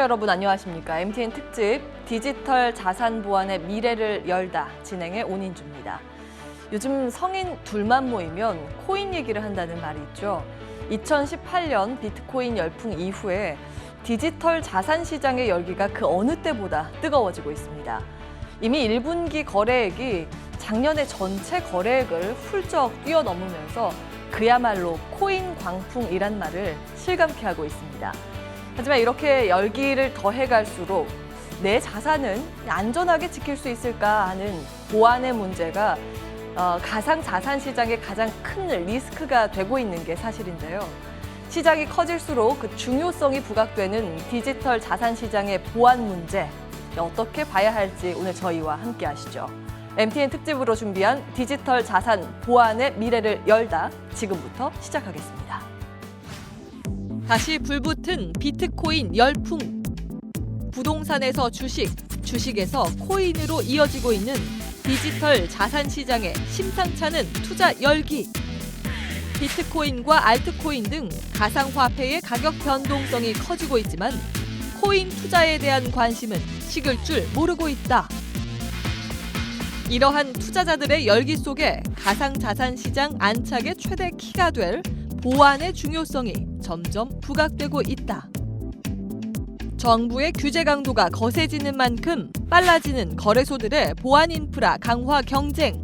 여러분 안녕하십니까? MTN 특집 디지털 자산 보안의 미래를 열다 진행의 온인주입니다. 요즘 성인 둘만 모이면 코인 얘기를 한다는 말이 있죠. 2018년 비트코인 열풍 이후에 디지털 자산 시장의 열기가 그 어느 때보다 뜨거워지고 있습니다. 이미 1분기 거래액이 작년의 전체 거래액을 훌쩍 뛰어넘으면서 그야말로 코인 광풍이란 말을 실감케 하고 있습니다. 하지만 이렇게 열기를 더해갈수록 내 자산은 안전하게 지킬 수 있을까 하는 보안의 문제가 가상자산 시장의 가장 큰 리스크가 되고 있는 게 사실인데요. 시장이 커질수록 그 중요성이 부각되는 디지털 자산 시장의 보안 문제 어떻게 봐야 할지 오늘 저희와 함께 하시죠. MTN 특집으로 준비한 디지털 자산 보안의 미래를 열다 지금부터 시작하겠습니다. 다시 불붙은 비트코인 열풍. 부동산에서 주식, 주식에서 코인으로 이어지고 있는 디지털 자산 시장의 심상찮은 투자 열기. 비트코인과 알트코인 등 가상화폐의 가격 변동성이 커지고 있지만 코인 투자에 대한 관심은 식을 줄 모르고 있다. 이러한 투자자들의 열기 속에 가상자산 시장 안착의 최대 키가 될 보안의 중요성이 점점 부각되고 있다. 정부의 규제 강도가 거세지는 만큼 빨라지는 거래소들의 보안 인프라 강화 경쟁.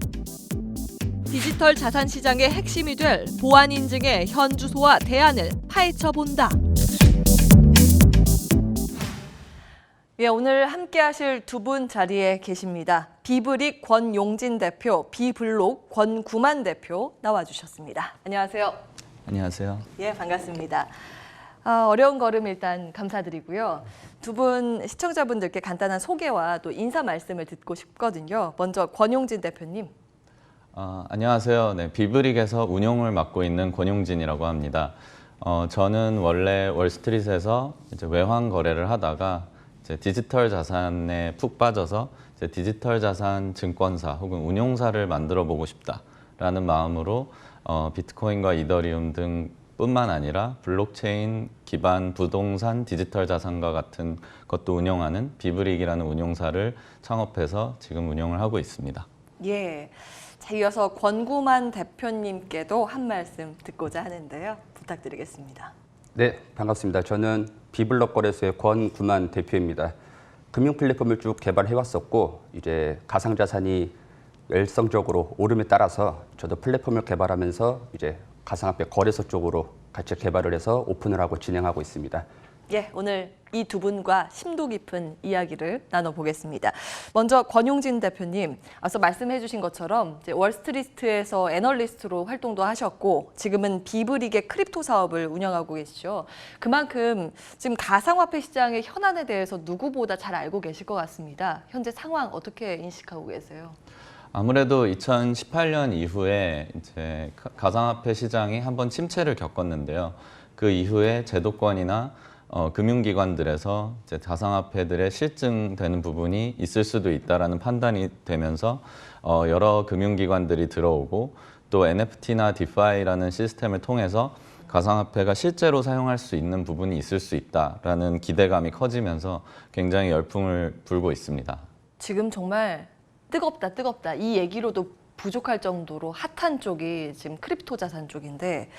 디지털 자산 시장의 핵심이 될 보안 인증의 현주소와 대안을 파헤쳐 본다. 예, 오늘 함께 하실 두 분 자리에 계십니다. 비브릭 권용진 대표, 비블록 권구만 대표 나와주셨습니다. 안녕하세요. 안녕하세요. 예, 반갑습니다. 어려운 걸음 일단 감사드리고요. 두 분 시청자분들께 간단한 소개와 또 인사 말씀을 듣고 싶거든요. 먼저 권용진 대표님. 안녕하세요. 네, 비브릭에서 운용을 맡고 있는 권용진이라고 합니다. 저는 원래 월스트리트에서 이제 외환 거래를 하다가 이제 디지털 자산에 푹 빠져서 이제 디지털 자산 증권사 혹은 운용사를 만들어 보고 싶다라는 마음으로 비트코인과 이더리움 등 뿐만 아니라 블록체인 기반 부동산 디지털 자산과 같은 것도 운영하는 비브릭이라는 운용사를 창업해서 지금 운영을 하고 있습니다. 예. 자, 이어서 권구만 대표님께도 한 말씀 듣고자 하는데요. 부탁드리겠습니다. 네, 반갑습니다. 저는 비블록 거래소의 권구만 대표입니다. 금융 플랫폼을 쭉 개발해 왔었고 이제 가상자산이 열성적으로 오름에 따라서 저도 플랫폼을 개발하면서 이제 가상화폐 거래소 쪽으로 같이 개발을 해서 오픈을 하고 진행하고 있습니다. 예, 오늘 이 두 분과 심도 깊은 이야기를 나눠보겠습니다. 먼저 권용진 대표님, 앞서 말씀해 주신 것처럼 이제 월스트리트에서 애널리스트로 활동도 하셨고 지금은 비브릭의 크립토 사업을 운영하고 계시죠. 그만큼 지금 가상화폐 시장의 현안에 대해서 누구보다 잘 알고 계실 것 같습니다. 현재 상황 어떻게 인식하고 계세요? 아무래도 2018년 이후에 이제 가상화폐 시장이 한번 침체를 겪었는데요. 그 이후에 제도권이나 금융기관들에서 이제 가상화폐들의 실증되는 부분이 있을 수도 있다라는 판단이 되면서 여러 금융기관들이 들어오고 또 NFT나 디파이라는 시스템을 통해서 가상화폐가 실제로 사용할 수 있는 부분이 있을 수 있다라는 기대감이 커지면서 굉장히 열풍을 불고 있습니다. 지금 정말 뜨겁다 이 얘기로도 부족할 정도로 핫한 쪽이 지금 크립토 자산 쪽인데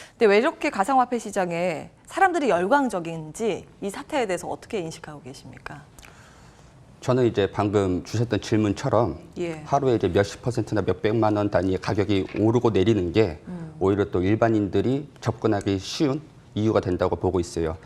근데 왜 이렇게 가상화폐 시장에 사람들이 열광적인지 이 사태에 대해서 어떻게 인식하고 계십니까? 저는 이제 방금 주셨던 질문처럼 예. 하루에 이제 몇십 %나 몇백만 원 단위의 가격이 오르고 내리는 게 오히려 또 일반인들이 접근하기 쉬운 이유가 된다고 보고 있어요.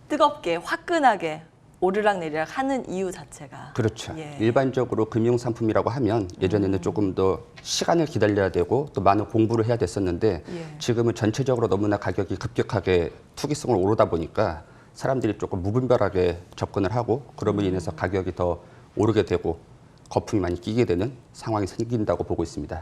뜨겁게 화끈하게 오르락내리락 하는 이유 자체가. 그렇죠. 예. 일반적으로 금융상품이라고 하면 예전에는 조금 더 시간을 기다려야 되고 또 많은 공부를 해야 됐었는데 예. 지금은 전체적으로 너무나 가격이 급격하게 투기성을 오르다 보니까 사람들이 조금 무분별하게 접근을 하고 그럼으로 인해서 가격이 더 오르게 되고 거품이 많이 끼게 되는 상황이 생긴다고 보고 있습니다.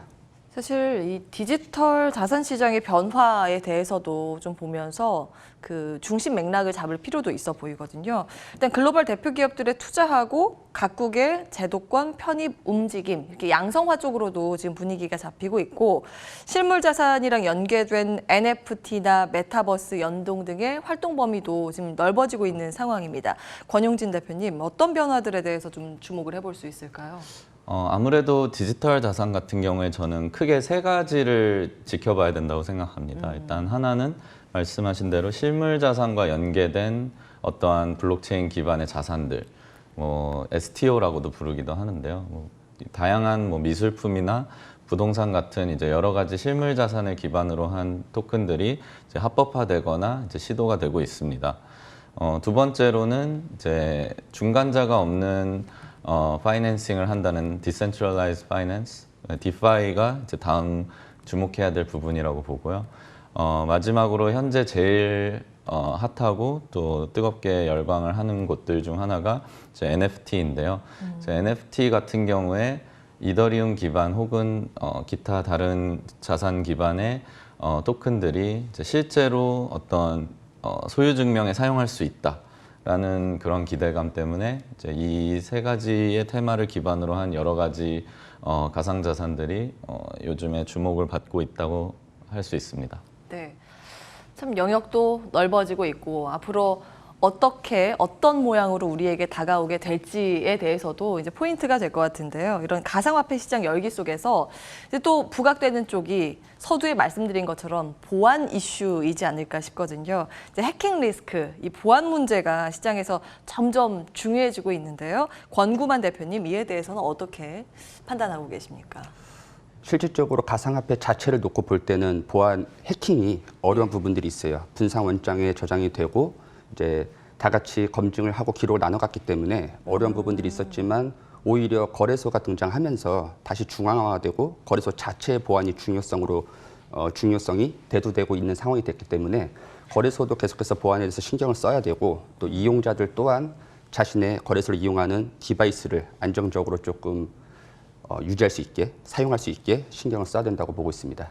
사실 이 디지털 자산 시장의 변화에 대해서도 좀 보면서 그 중심 맥락을 잡을 필요도 있어 보이거든요. 일단 글로벌 대표 기업들에 투자하고 각국의 제도권 편입 움직임, 이렇게 양성화 쪽으로도 지금 분위기가 잡히고 있고, 실물 자산이랑 연계된 NFT나 메타버스 연동 등의 활동 범위도 지금 넓어지고 있는 상황입니다. 권용진 대표님, 어떤 변화들에 대해서 좀 주목을 해볼 수 있을까요? 아무래도 디지털 자산 같은 경우에 저는 크게 세 가지를 지켜봐야 된다고 생각합니다. 일단 하나는 말씀하신 대로 실물 자산과 연계된 어떠한 블록체인 기반의 자산들, STO라고도 부르기도 하는데요. 다양한 미술품이나 부동산 같은 이제 여러 가지 실물 자산을 기반으로 한 토큰들이 이제 합법화되거나 이제 시도가 되고 있습니다. 두 번째로는 이제 중간자가 없는 파이낸싱을 한다는 Decentralized Finance, DeFi가 이제 다음 주목해야 될 부분이라고 보고요. 마지막으로 현재 제일 핫하고 또 뜨겁게 열광을 하는 곳들 중 하나가 이제 NFT인데요. 이제 NFT 같은 경우에 이더리움 기반 혹은 기타 다른 자산 기반의 토큰들이 이제 실제로 어떤 소유 증명에 사용할 수 있다라는 그런 기대감 때문에 이제 이 세 가지의 테마를 기반으로 한 여러 가지 가상 자산들이 요즘에 주목을 받고 있다고 할 수 있습니다. 네, 참 영역도 넓어지고 있고 앞으로 어떻게 어떤 모양으로 우리에게 다가오게 될지에 대해서도 이제 포인트가 될 것 같은데요. 이런 가상화폐 시장 열기 속에서 이제 또 부각되는 쪽이 서두에 말씀드린 것처럼 보안 이슈이지 않을까 싶거든요. 이제 해킹 리스크, 이 보안 문제가 시장에서 점점 중요해지고 있는데요. 권구만 대표님, 이에 대해서는 어떻게 판단하고 계십니까? 실질적으로 가상화폐 자체를 놓고 볼 때는 보안 해킹이 어려운 부분들이 있어요. 분산 원장에 저장이 되고 이제 다 같이 검증을 하고 기록을 나눠갔기 때문에 어려운 부분들이 있었지만 오히려 거래소가 등장하면서 다시 중앙화되고 거래소 자체의 보안이 중요성이 대두되고 있는 상황이 됐기 때문에 거래소도 계속해서 보안에 대해서 신경을 써야 되고 또 이용자들 또한 자신의 거래소를 이용하는 디바이스를 안정적으로 조금 유지할 수 있게 사용할 수 있게 신경을 써야 된다고 보고 있습니다.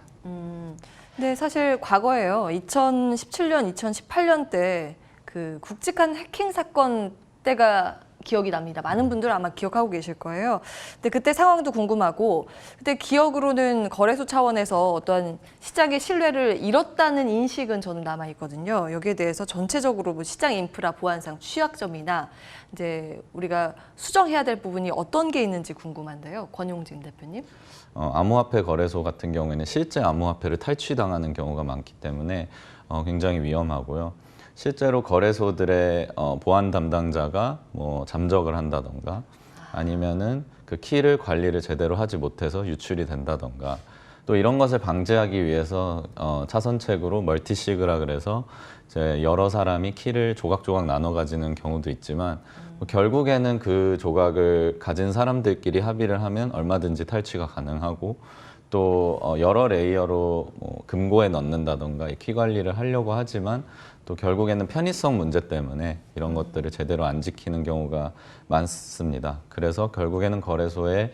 네, 사실 과거에요. 2017년, 2018년 때 그 굵직한 해킹 사건 때가 기억이 납니다. 많은 분들 아마 기억하고 계실 거예요. 근데 그때 상황도 궁금하고, 그때 기억으로는 거래소 차원에서 어떤 시장의 신뢰를 잃었다는 인식은 저는 남아 있거든요. 여기에 대해서 전체적으로 시장 인프라 보안상 취약점이나 이제 우리가 수정해야 될 부분이 어떤 게 있는지 궁금한데요. 권용진 대표님. 암호화폐 거래소 같은 경우에는 실제 암호화폐를 탈취당하는 경우가 많기 때문에 굉장히 위험하고요. 실제로 거래소들의 보안 담당자가 잠적을 한다던가 아니면은 그 키를 관리를 제대로 하지 못해서 유출이 된다던가 또 이런 것을 방지하기 위해서 차선책으로 멀티시그라 그래서 이제 여러 사람이 키를 조각조각 나눠 가지는 경우도 있지만 결국에는 그 조각을 가진 사람들끼리 합의를 하면 얼마든지 탈취가 가능하고 또 여러 레이어로 금고에 넣는다던가 키 관리를 하려고 하지만 또 결국에는 편의성 문제 때문에 이런 것들을 제대로 안 지키는 경우가 많습니다. 그래서 결국에는 거래소에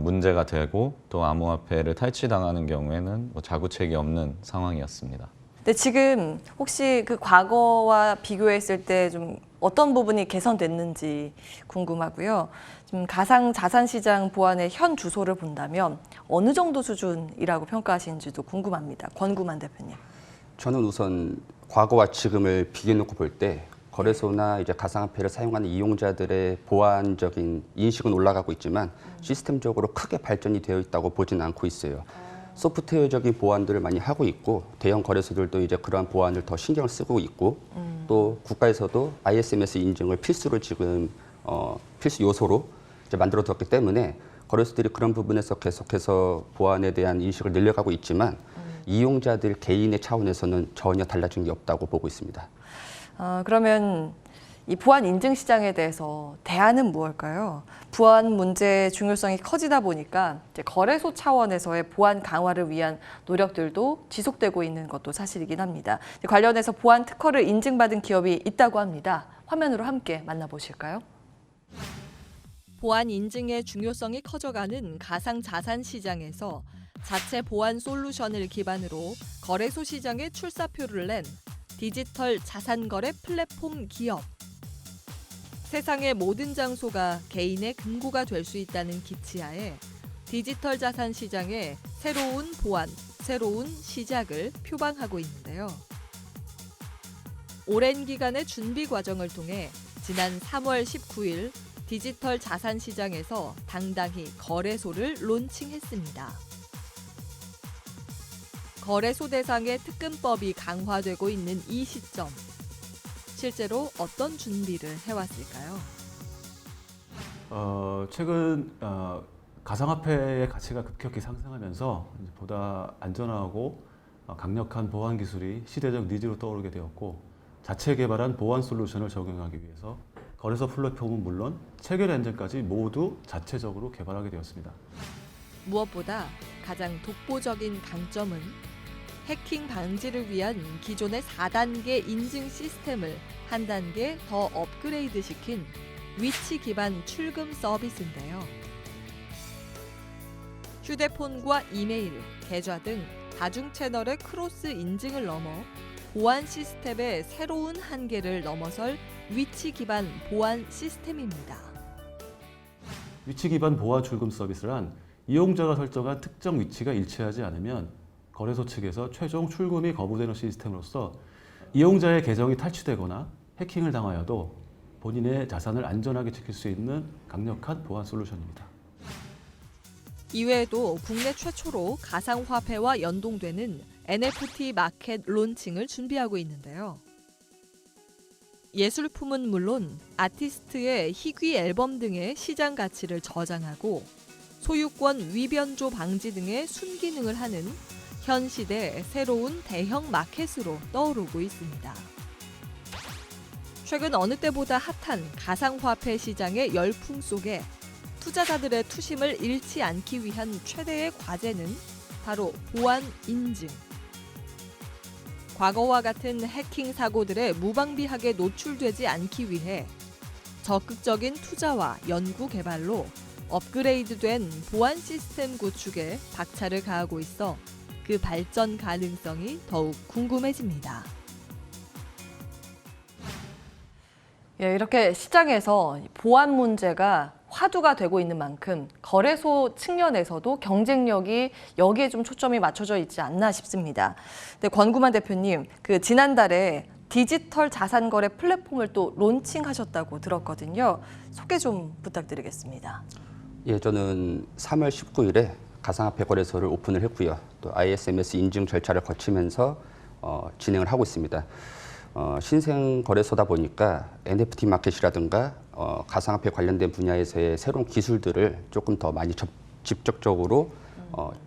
문제가 되고 또 암호화폐를 탈취당하는 경우에는 자구책이 없는 상황이었습니다. 근데 지금 혹시 그 과거와 비교했을 때 좀 어떤 부분이 개선됐는지 궁금하고요. 지금 가상 자산 시장 보안의 현 주소를 본다면 어느 정도 수준이라고 평가하시는지도 궁금합니다. 권구만 대표님. 저는 우선 과거와 지금을 비교해놓고 볼 때 거래소나 이제 가상화폐를 사용하는 이용자들의 보안적인 인식은 올라가고 있지만 시스템적으로 크게 발전이 되어 있다고 보지는 않고 있어요. 소프트웨어적인 보안들을 많이 하고 있고 대형 거래소들도 이제 그러한 보안을 더 신경을 쓰고 있고 또 국가에서도 ISMS 인증을 필수로 지금 필수 요소로 이제 만들어뒀기 때문에 거래소들이 그런 부분에서 계속해서 보안에 대한 인식을 늘려가고 있지만 이용자들 개인의 차원에서는 전혀 달라진 게 없다고 보고 있습니다. 그러면 이 보안 인증 시장에 대해서 대안은 무엇일까요? 보안 문제의 중요성이 커지다 보니까 이제 거래소 차원에서의 보안 강화를 위한 노력들도 지속되고 있는 것도 사실이긴 합니다. 관련해서 보안 특허를 인증받은 기업이 있다고 합니다. 화면으로 함께 만나보실까요? 보안 인증의 중요성이 커져가는 가상 자산 시장에서 자체 보안 솔루션을 기반으로 거래소 시장에 출사표를 낸 디지털 자산거래 플랫폼 기업. 세상의 모든 장소가 개인의 금고가 될 수 있다는 기치하에 디지털 자산 시장에 새로운 보안, 새로운 시작을 표방하고 있는데요. 오랜 기간의 준비 과정을 통해 지난 3월 19일 디지털 자산 시장에서 당당히 거래소를 론칭했습니다. 거래소 대상의 특근법이 강화되고 있는 이 시점. 실제로 어떤 준비를 해왔을까요? 최근 가상화폐의 가치가 급격히 상승하면서 이제 보다 안전하고 강력한 보안 기술이 시대적 니즈로 떠오르게 되었고, 자체 개발한 보안 솔루션을 적용하기 위해서 거래소 플랫폼은 물론 체결 엔진까지 모두 자체적으로 개발하게 되었습니다. 무엇보다 가장 독보적인 강점은 해킹 방지를 위한 기존의 4단계 인증 시스템을 한 단계 더 업그레이드 시킨 위치 기반 출금 서비스인데요. 휴대폰과 이메일, 계좌 등 다중 채널의 크로스 인증을 넘어 보안 시스템의 새로운 한계를 넘어설 위치 기반 보안 시스템입니다. 위치 기반 보안 출금 서비스란 이용자가 설정한 특정 위치가 일치하지 않으면 거래소 측에서 최종 출금이 거부되는 시스템으로서 이용자의 계정이 탈취되거나 해킹을 당하여도 본인의 자산을 안전하게 지킬 수 있는 강력한 보안 솔루션입니다. 이외에도 국내 최초로 가상화폐와 연동되는 NFT 마켓 론칭을 준비하고 있는데요. 예술품은 물론 아티스트의 희귀 앨범 등의 시장 가치를 저장하고 소유권 위변조 방지 등의 순기능을 하는 현 시대 새로운 대형 마켓으로 떠오르고 있습니다. 최근 어느 때보다 핫한 가상화폐 시장의 열풍 속에 투자자들의 투심을 잃지 않기 위한 최대의 과제는 바로 보안 인증. 과거와 같은 해킹 사고들에 무방비하게 노출되지 않기 위해 적극적인 투자와 연구 개발로 업그레이드된 보안 시스템 구축에 박차를 가하고 있어 그 발전 가능성이 더욱 궁금해집니다. 예, 이렇게 시장에서 보안 문제가 화두가 되고 있는 만큼 거래소 측면에서도 경쟁력이 여기에 좀 초점이 맞춰져 있지 않나 싶습니다. 네, 권구만 대표님, 지난달에 디지털 자산거래 플랫폼을 또 론칭하셨다고 들었거든요. 소개 좀 부탁드리겠습니다. 예, 저는 3월 19일에 가상화폐 거래소를 오픈을 했고요. 또 ISMS 인증 절차를 거치면서 진행을 하고 있습니다. 신생 거래소다 보니까 NFT 마켓이라든가 가상화폐 관련된 분야에서의 새로운 기술들을 조금 더 많이 직접적으로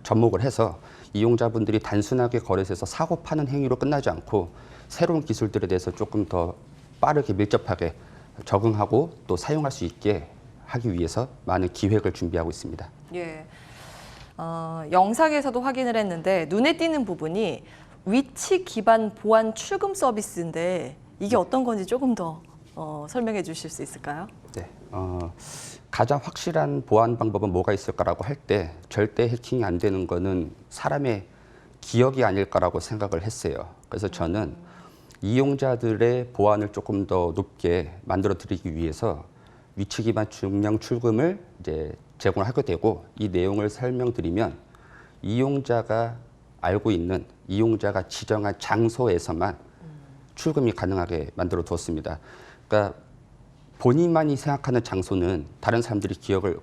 접목을 해서 이용자분들이 단순하게 거래소에서 사고 파는 행위로 끝나지 않고 새로운 기술들에 대해서 조금 더 빠르게 밀접하게 적응하고 또 사용할 수 있게 하기 위해서 많은 기획을 준비하고 있습니다. 예. 영상에서도 확인을 했는데 눈에 띄는 부분이 위치 기반 보안 출금 서비스인데 이게 어떤 건지 조금 더 설명해 주실 수 있을까요? 네. 가장 확실한 보안 방법은 뭐가 있을까라고 할 때 절대 해킹이 안 되는 거는 사람의 기억이 아닐까라고 생각을 했어요. 그래서 저는 이용자들의 보안을 조금 더 높게 만들어 드리기 위해서 위치 기반 증명 출금을 이제 제공을 하게 되고, 이 내용을 설명드리면 이용자가 알고 있는 이용자가 지정한 장소에서만 출금이 가능하게 만들어 두었습니다. 그러니까 본인만이 생각하는 장소는 다른 사람들이 기억을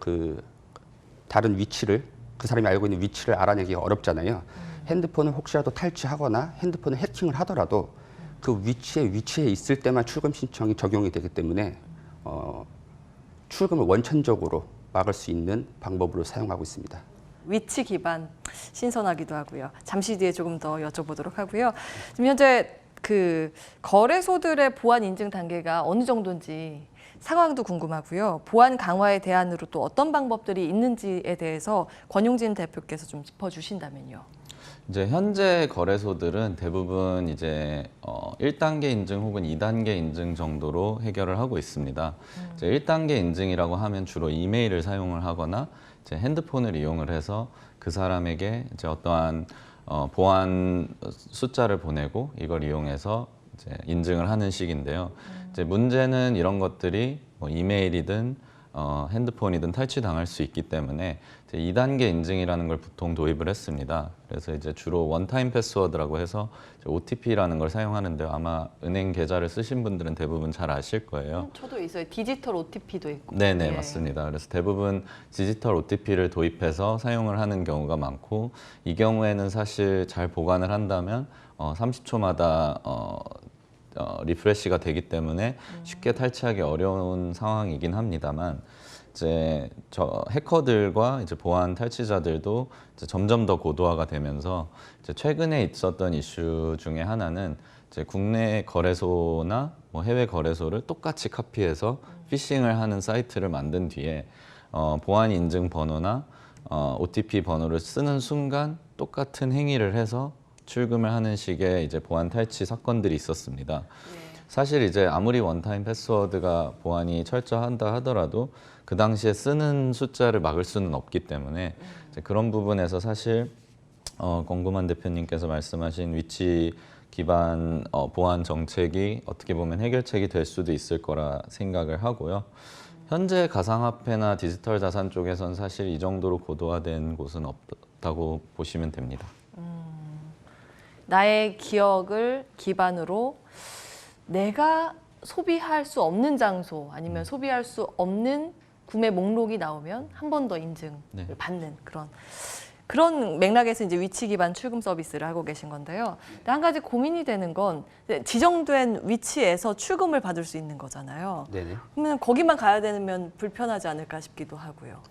다른 위치를 그 사람이 알고 있는 위치를 알아내기가 어렵잖아요. 핸드폰을 혹시라도 탈취하거나 핸드폰을 해킹을 하더라도 그 위치에 있을 때만 출금 신청이 적용이 되기 때문에 출금을 원천적으로 막을 수 있는 방법으로 사용하고 있습니다. 위치 기반 신선하기도 하고요. 잠시 뒤에 조금 더 여쭤보도록 하고요. 지금 현재 거래소들의 보안 인증 단계가 어느 정도인지 상황도 궁금하고요. 보안 강화의 대안으로 또 어떤 방법들이 있는지에 대해서 권용진 대표께서 좀 짚어주신다면요. 이제 현재 거래소들은 대부분 이제 1단계 인증 혹은 2단계 인증 정도로 해결을 하고 있습니다. 이제 1단계 인증이라고 하면 주로 이메일을 사용을 하거나 이제 핸드폰을 이용을 해서 그 사람에게 이제 어떠한 보안 숫자를 보내고 이걸 이용해서 이제 인증을 하는 식인데요. 이제 문제는 이런 것들이 뭐 이메일이든 핸드폰이든 탈취당할 수 있기 때문에 이제 2단계 인증이라는 걸 보통 도입을 했습니다. 그래서 이제 주로 원타임 패스워드라고 해서 OTP라는 걸 사용하는데요. 아마 은행 계좌를 쓰신 분들은 대부분 잘 아실 거예요. 저도 있어요. 디지털 OTP도 있고. 네네, 예. 맞습니다. 그래서 대부분 디지털 OTP를 도입해서 사용을 하는 경우가 많고, 이 경우에는 사실 잘 보관을 한다면 30초마다 리프레시가 되기 때문에 쉽게 탈취하기 어려운 상황이긴 합니다만, 이제 해커들과 이제 보안 탈취자들도 이제 점점 더 고도화가 되면서 이제 최근에 있었던 이슈 중에 하나는 이제 국내 거래소나 뭐 해외 거래소를 똑같이 카피해서 피싱을 하는 사이트를 만든 뒤에 보안 인증 번호나 OTP 번호를 쓰는 순간 똑같은 행위를 해서 출금을 하는 식의 이제 보안 탈취 사건들이 있었습니다. 사실 이제 아무리 원타임 패스워드가 보안이 철저한다 하더라도 그 당시에 쓰는 숫자를 막을 수는 없기 때문에 이제 그런 부분에서 사실 권구만 대표님께서 말씀하신 위치 기반 보안 정책이 어떻게 보면 해결책이 될 수도 있을 거라 생각을 하고요. 현재 가상화폐나 디지털 자산 쪽에선 사실 이 정도로 고도화된 곳은 없다고 보시면 됩니다. 나의 기억을 기반으로 내가 소비할 수 없는 장소 아니면 소비할 수 없는 구매 목록이 나오면 한 번 더 인증을 네. 받는 그런 맥락에서 이제 위치 기반 출금 서비스를 하고 계신 건데요. 근데 한 가지 고민이 되는 건 지정된 위치에서 출금을 받을 수 있는 거잖아요. 네네. 그러면 거기만 가야 되면 불편하지 않을까 싶기도 하고요.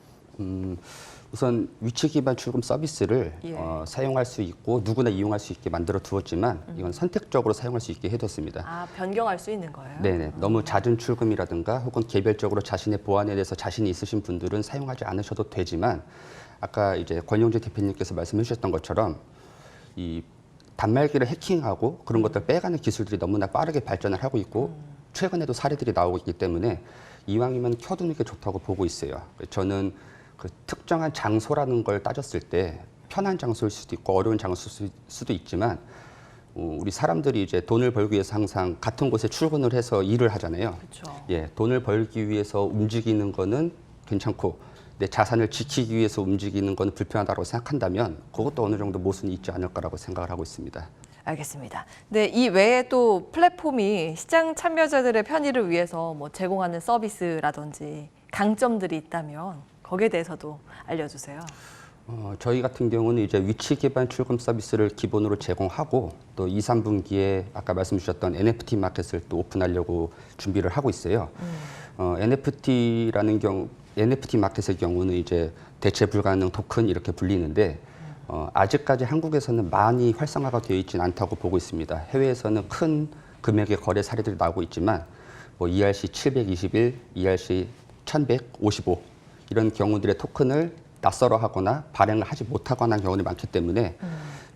우선 위치 기반 출금 서비스를 예. 사용할 수 있고 누구나 이용할 수 있게 만들어 두었지만 이건 선택적으로 사용할 수 있게 해뒀습니다. 아, 변경할 수 있는 거예요? 네네. 너무 잦은 출금이라든가 혹은 개별적으로 자신의 보안에 대해서 자신이 있으신 분들은 사용하지 않으셔도 되지만, 아까 이제 권영재 대표님께서 말씀해 주셨던 것처럼 이 단말기를 해킹하고 그런 것들 빼가는 기술들이 너무나 빠르게 발전을 하고 있고 최근에도 사례들이 나오고 있기 때문에 이왕이면 켜두는 게 좋다고 보고 있어요. 저는 그 특정한 장소라는 걸 따졌을 때 편한 장소일 수도 있고 어려운 장소일 수도 있지만 우리 사람들이 이제 돈을 벌기 위해서 항상 같은 곳에 출근을 해서 일을 하잖아요. 그렇죠. 예, 돈을 벌기 위해서 움직이는 거는 괜찮고 내 자산을 지키기 위해서 움직이는 건 불편하다고 생각한다면 그것도 어느 정도 모순이 있지 않을까라고 생각을 하고 있습니다. 알겠습니다. 네, 이 외에 또 플랫폼이 시장 참여자들의 편의를 위해서 뭐 제공하는 서비스라든지 강점들이 있다면 거기에 대해서도 알려주세요. 저희 같은 경우는 이제 위치 기반 출금 서비스를 기본으로 제공하고 또 2, 3분기에 아까 말씀 주셨던 NFT 마켓을 또 오픈하려고 준비를 하고 있어요. NFT 마켓의 경우는 이제 대체 불가능 토큰 이렇게 불리는데 아직까지 한국에서는 많이 활성화가 되어 있지는 않다고 보고 있습니다. 해외에서는 큰 금액의 거래 사례들이 나오고 있지만 뭐 ERC 721, ERC 1155 이런 경우들의 토큰을 낯설어 하거나 발행을 하지 못하거나 하는 경우들이 많기 때문에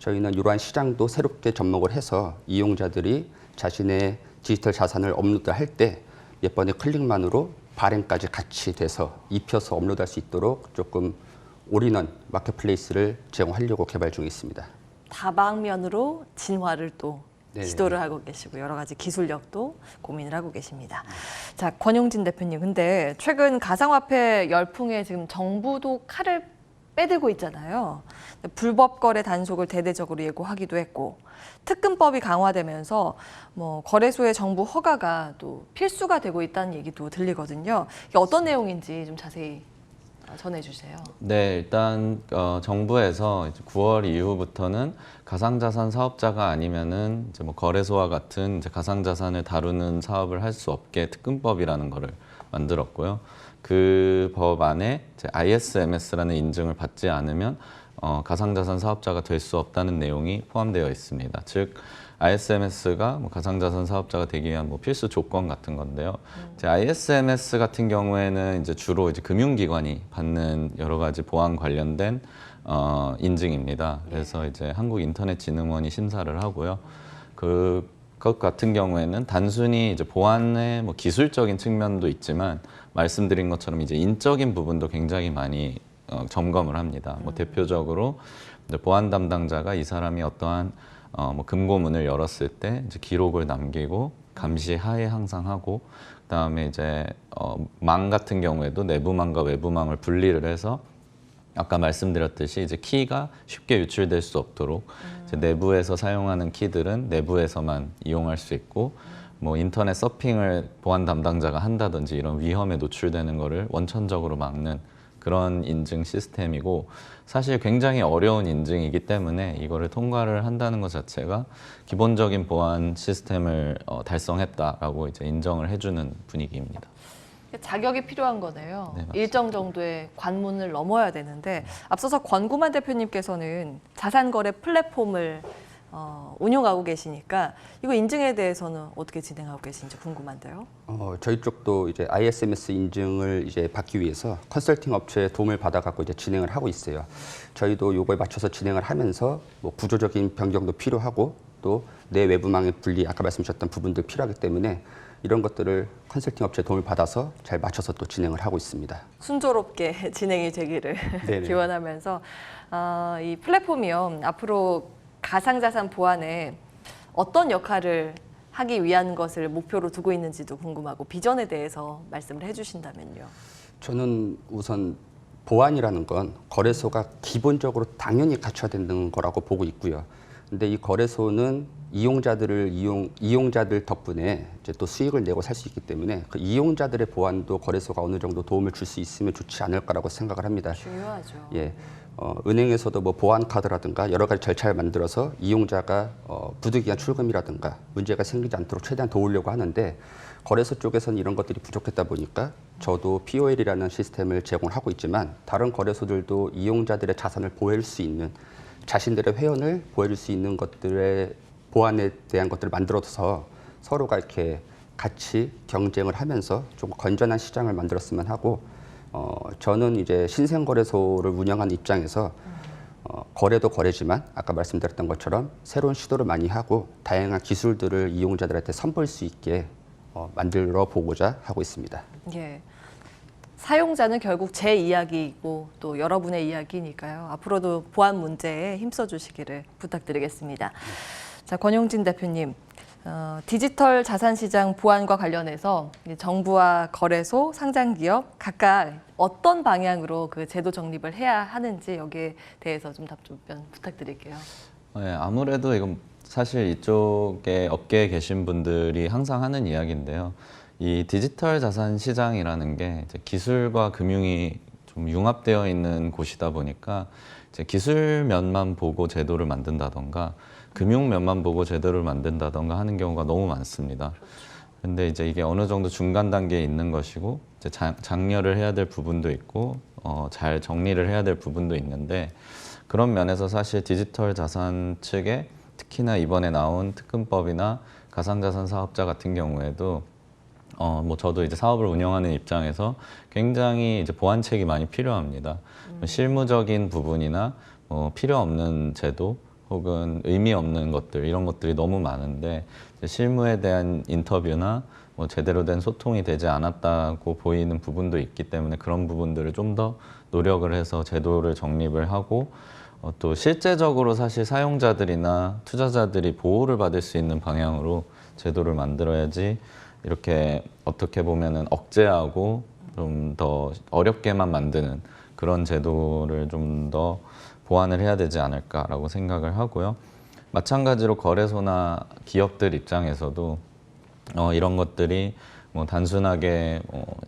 저희는 이러한 시장도 새롭게 접목을 해서 이용자들이 자신의 디지털 자산을 업로드할 때 몇 번의 클릭만으로 발행까지 같이 돼서 입혀서 업로드할 수 있도록 조금 올인원 마켓플레이스를 제공하려고 개발 중에 있습니다. 다방면으로 진화를 또 네. 시도를 하고 계시고 여러 가지 기술력도 고민을 하고 계십니다. 자, 권용진 대표님, 근데 최근 가상화폐 열풍에 지금 정부도 칼을 빼들고 있잖아요. 불법 거래 단속을 대대적으로 예고하기도 했고 특근법이 강화되면서 뭐 거래소의 정부 허가가 또 필수가 되고 있다는 얘기도 들리거든요. 이게 어떤 내용인지 좀 자세히 전해주세요. 네, 일단 정부에서 이제 9월 이후부터는 가상자산 사업자가 아니면은 이제 뭐 거래소와 같은 이제 가상자산을 다루는 사업을 할 수 없게 특근법이라는 거를 만들었고요. 그 법 안에 이제 ISMS라는 인증을 받지 않으면 가상자산 사업자가 될 수 없다는 내용이 포함되어 있습니다. 즉 ISMS가 뭐 가상자산 사업자가 되기 위한 뭐 필수 조건 같은 건데요. 이제 ISMS 같은 경우에는 이제 주로 이제 금융기관이 받는 여러 가지 보안 관련된 인증입니다. 그래서 이제 한국인터넷진흥원이 심사를 하고요. 그것 같은 경우에는 단순히 이제 보안의 뭐 기술적인 측면도 있지만 말씀드린 것처럼 이제 인적인 부분도 굉장히 많이 점검을 합니다. 뭐 대표적으로 이제 보안 담당자가 이 사람이 어떠한 뭐 금고문을 열었을 때 이제 기록을 남기고 감시 하에 항상 하고, 그다음에 이제 망 같은 경우에도 내부망과 외부망을 분리를 해서 아까 말씀드렸듯이 이제 키가 쉽게 유출될 수 없도록 이제 내부에서 사용하는 키들은 내부에서만 이용할 수 있고, 뭐 인터넷 서핑을 보안 담당자가 한다든지 이런 위험에 노출되는 거를 원천적으로 막는 그런 인증 시스템이고, 사실 굉장히 어려운 인증이기 때문에 이거를 통과를 한다는 것 자체가 기본적인 보안 시스템을 달성했다라고 이제 인정을 해주는 분위기입니다. 자격이 필요한 거네요. 네, 맞습니다. 일정 정도의 관문을 넘어야 되는데, 앞서서 권구만 대표님께서는 자산거래 플랫폼을 운영하고 계시니까 이거 인증에 대해서는 어떻게 진행하고 계신지 궁금한데요. 저희 쪽도 이제 ISMS 인증을 이제 받기 위해서 컨설팅 업체의 도움을 받아갖고 이제 진행을 하고 있어요. 저희도 요거에 맞춰서 진행을 하면서 뭐 구조적인 변경도 필요하고 또 내 외부망의 분리, 아까 말씀하셨던 부분들 필요하기 때문에 이런 것들을 컨설팅 업체 도움을 받아서 잘 맞춰서 또 진행을 하고 있습니다. 순조롭게 진행이 되기를 네네. 기원하면서 이 플랫폼이요, 앞으로 가상자산 보안에 어떤 역할을 하기 위한 것을 목표로 두고 있는지도 궁금하고, 비전에 대해서 말씀을 해주신다면요. 저는 우선 보안이라는 건 거래소가 기본적으로 당연히 갖춰야 되는 거라고 보고 있고요. 근데 이 거래소는 이용자들 덕분에 이제 또 수익을 내고 살 수 있기 때문에 그 이용자들의 보안도 거래소가 어느 정도 도움을 줄 수 있으면 좋지 않을까라고 생각을 합니다. 중요하죠. 예. 은행에서도 뭐 보안 카드라든가 여러 가지 절차를 만들어서 이용자가 부득이한 출금이라든가 문제가 생기지 않도록 최대한 도우려고 하는데, 거래소 쪽에서는 이런 것들이 부족했다 보니까 저도 POL이라는 시스템을 제공하고 있지만 다른 거래소들도 이용자들의 자산을 보호할 수 있는, 자신들의 회원을 보호해줄 수 있는 것들의 보안에 대한 것들을 만들어서 서로가 이렇게 같이 경쟁을 하면서 좀 건전한 시장을 만들었으면 하고, 저는 이제 신생거래소를 운영하는 입장에서 거래도 거래지만 아까 말씀드렸던 것처럼 새로운 시도를 많이 하고 다양한 기술들을 이용자들한테 선보일 수 있게 만들어 보고자 하고 있습니다. 예. 사용자는 결국 제 이야기이고 또 여러분의 이야기니까요. 앞으로도 보안 문제에 힘써 주시기를 부탁드리겠습니다. 자, 권용진 대표님, 디지털 자산시장 보안과 관련해서 정부와 거래소, 상장기업 각각 어떤 방향으로 그 제도 정립을 해야 하는지 여기에 대해서 좀 답변 부탁드릴게요. 네, 아무래도 이건 사실 이쪽에 업계에 계신 분들이 항상 하는 이야기인데요. 이 디지털 자산 시장이라는 게 이제 기술과 금융이 좀 융합되어 있는 곳이다 보니까 이제 기술 면만 보고 제도를 만든다던가 금융 면만 보고 제도를 만든다던가 하는 경우가 너무 많습니다. 근데 이제 이게 어느 정도 중간 단계에 있는 것이고 이제 장려를 해야 될 부분도 있고 잘 정리를 해야 될 부분도 있는데, 그런 면에서 사실 디지털 자산 측에 특히나 이번에 나온 특근법이나 가상자산 사업자 같은 경우에도 뭐 저도 이제 사업을 운영하는 입장에서 굉장히 이제 보완책이 많이 필요합니다. 실무적인 부분이나 필요 없는 제도 혹은 의미 없는 것들, 이런 것들이 너무 많은데 실무에 대한 인터뷰나 뭐 제대로 된 소통이 되지 않았다고 보이는 부분도 있기 때문에 그런 부분들을 좀 더 노력을 해서 제도를 정립을 하고, 또 실제적으로 사실 사용자들이나 투자자들이 보호를 받을 수 있는 방향으로 제도를 만들어야지, 이렇게 어떻게 보면은 억제하고 좀 더 어렵게만 만드는 그런 제도를 좀 더 보완을 해야 되지 않을까라고 생각을 하고요. 마찬가지로 거래소나 기업들 입장에서도 이런 것들이 뭐 단순하게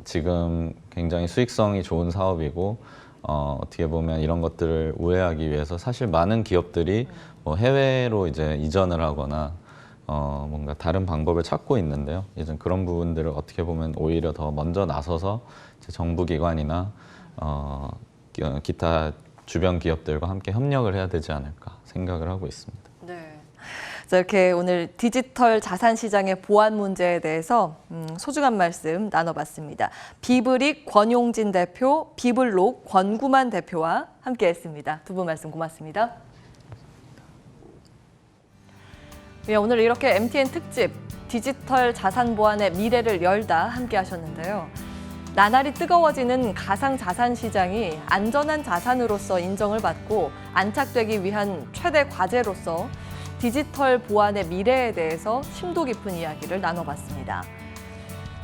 지금 굉장히 수익성이 좋은 사업이고 어떻게 보면 이런 것들을 우회하기 위해서 사실 많은 기업들이 뭐 해외로 이제 이전을 하거나 뭔가 다른 방법을 찾고 있는데요. 이제 그런 부분들을 어떻게 보면 오히려 더 먼저 나서서 이제 정부기관이나 기타 주변 기업들과 함께 협력을 해야 되지 않을까 생각을 하고 있습니다. 네. 자, 이렇게 오늘 디지털 자산 시장의 보안 문제에 대해서 소중한 말씀 나눠봤습니다. 비브릭 권용진 대표, 비블록 권구만 대표와 함께했습니다. 두 분 말씀 고맙습니다. 네, 오늘 이렇게 MTN 특집 디지털 자산 보안의 미래를 열다 함께하셨는데요. 나날이 뜨거워지는 가상자산 시장이 안전한 자산으로서 인정을 받고 안착되기 위한 최대 과제로서 디지털 보안의 미래에 대해서 심도 깊은 이야기를 나눠봤습니다.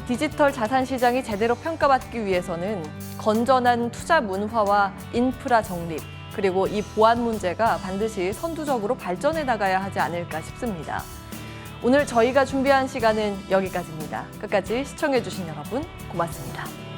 디지털 자산 시장이 제대로 평가받기 위해서는 건전한 투자 문화와 인프라 정립, 그리고 이 보안 문제가 반드시 선두적으로 발전해 나가야 하지 않을까 싶습니다. 오늘 저희가 준비한 시간은 여기까지입니다. 끝까지 시청해주신 여러분 고맙습니다.